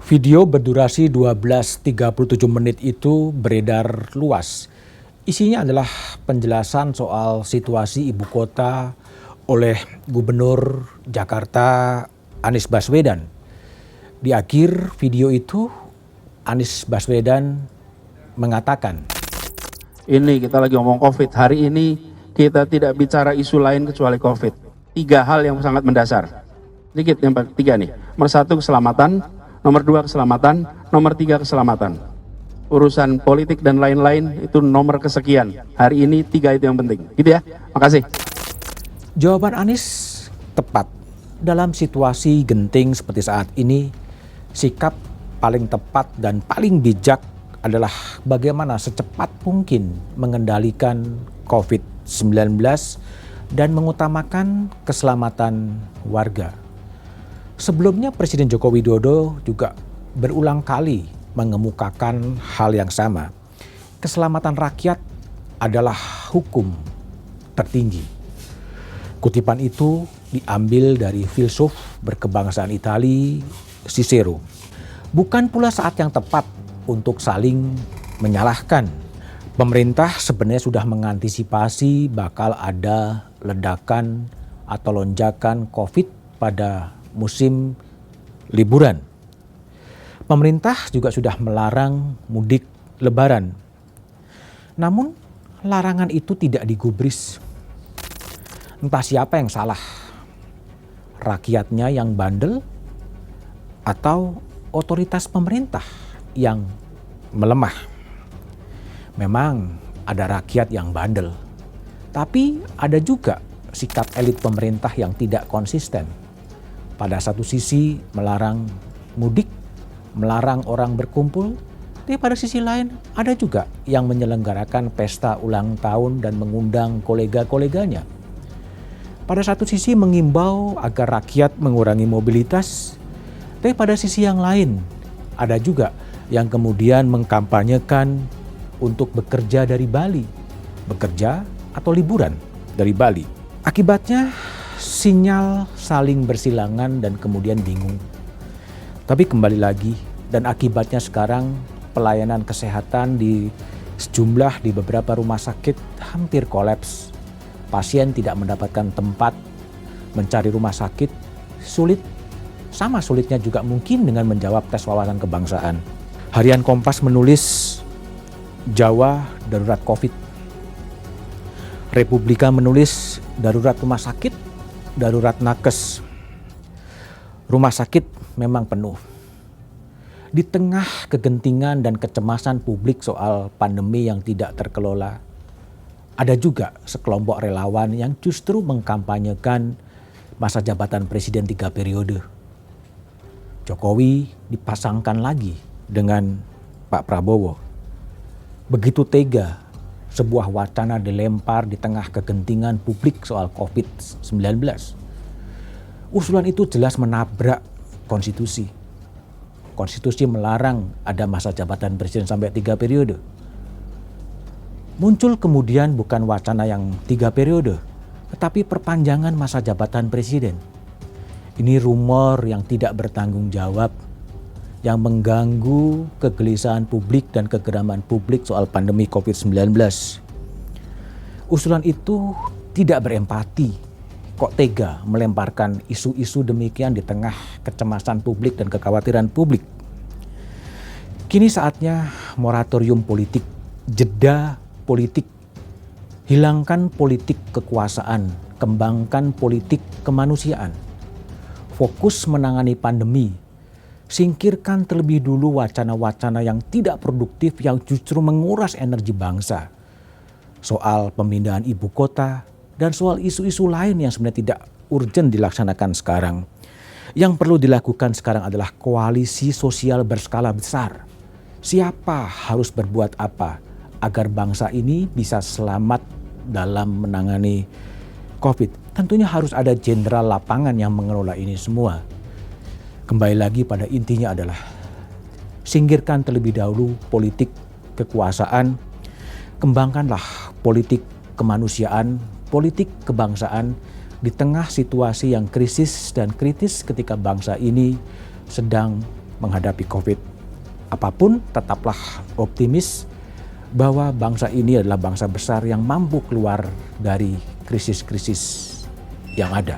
Video berdurasi 12:37 menit itu beredar luas. Isinya adalah penjelasan soal situasi ibu kota oleh Gubernur Jakarta Anies Baswedan. Di akhir video itu Anies Baswedan mengatakan, Ini kita lagi ngomong COVID, hari ini kita tidak bicara isu lain kecuali COVID. 3 hal yang sangat mendasar. Sedikit yang 3 nih. Nomor 1 keselamatan, nomor 2 keselamatan, nomor 3 keselamatan. Urusan politik dan lain-lain itu nomor kesekian. Hari ini 3 itu yang penting. Gitu ya, makasih. jawaban Anies tepat. Dalam situasi genting seperti saat ini, sikap paling tepat dan paling bijak adalah bagaimana secepat mungkin mengendalikan COVID-19 dan mengutamakan keselamatan warga. Sebelumnya Presiden Joko Widodo juga berulang kali mengemukakan hal yang sama. Keselamatan rakyat adalah hukum tertinggi. Kutipan itu diambil dari filsuf berkebangsaan Italia Cicero. Bukan pula saat yang tepat untuk saling menyalahkan. Pemerintah sebenarnya sudah mengantisipasi bakal ada ledakan atau lonjakan COVID pada musim liburan. Pemerintah juga sudah melarang mudik lebaran. Namun larangan itu tidak digubris. Entah siapa yang salah. Rakyatnya yang bandel atau otoritas pemerintah yang melemah. Memang ada rakyat yang bandel, tapi ada juga sikap elit pemerintah yang tidak konsisten. Pada satu sisi melarang mudik, melarang orang berkumpul, tapi pada sisi lain ada juga yang menyelenggarakan pesta ulang tahun dan mengundang kolega-koleganya. Pada satu sisi mengimbau agar rakyat mengurangi mobilitas, tapi pada sisi yang lain ada juga yang kemudian mengkampanyekan untuk bekerja dari Bali, bekerja atau liburan dari Bali. Akibatnya sinyal saling bersilangan dan kemudian bingung. Tapi kembali lagi, dan akibatnya sekarang pelayanan kesehatan di beberapa rumah sakit hampir kolaps. Pasien tidak mendapatkan tempat, mencari rumah sakit sulit. Sama sulitnya juga mungkin dengan menjawab tes wawasan kebangsaan. Harian Kompas menulis Jawa darurat COVID. Republika menulis darurat rumah sakit, darurat nakes. Rumah sakit memang penuh. Di tengah kegentingan dan kecemasan publik soal pandemi yang tidak terkelola, ada juga sekelompok relawan yang justru mengkampanyekan masa jabatan presiden 3 periode. Jokowi dipasangkan lagi dengan Pak Prabowo. Begitu tega sebuah wacana dilempar di tengah kegentingan publik soal COVID-19. Usulan itu jelas menabrak konstitusi. Konstitusi melarang ada masa jabatan presiden sampai 3 periode. Muncul kemudian bukan wacana yang 3 periode, tetapi perpanjangan masa jabatan presiden. Ini rumor yang tidak bertanggung jawab, yang mengganggu kegelisahan publik dan kegeraman publik soal pandemi COVID-19. Usulan itu tidak berempati, kok tega melemparkan isu-isu demikian di tengah kecemasan publik dan kekhawatiran publik. Kini saatnya moratorium politik, jeda politik, hilangkan politik kekuasaan, kembangkan politik kemanusiaan. Fokus menangani pandemi, singkirkan terlebih dulu wacana-wacana yang tidak produktif yang justru menguras energi bangsa. Soal pemindahan ibu kota dan soal isu-isu lain yang sebenarnya tidak urgent dilaksanakan sekarang. Yang perlu dilakukan sekarang adalah koalisi sosial berskala besar. Siapa harus berbuat apa agar bangsa ini bisa selamat dalam menangani COVID. Tentunya harus ada jenderal lapangan yang mengelola ini semua. Kembali lagi pada intinya adalah singkirkan terlebih dahulu politik kekuasaan, kembangkanlah politik kemanusiaan, politik kebangsaan di tengah situasi yang krisis dan kritis ketika bangsa ini sedang menghadapi COVID apapun, tetaplah optimis bahwa bangsa ini adalah bangsa besar yang mampu keluar dari krisis-krisis yang ada.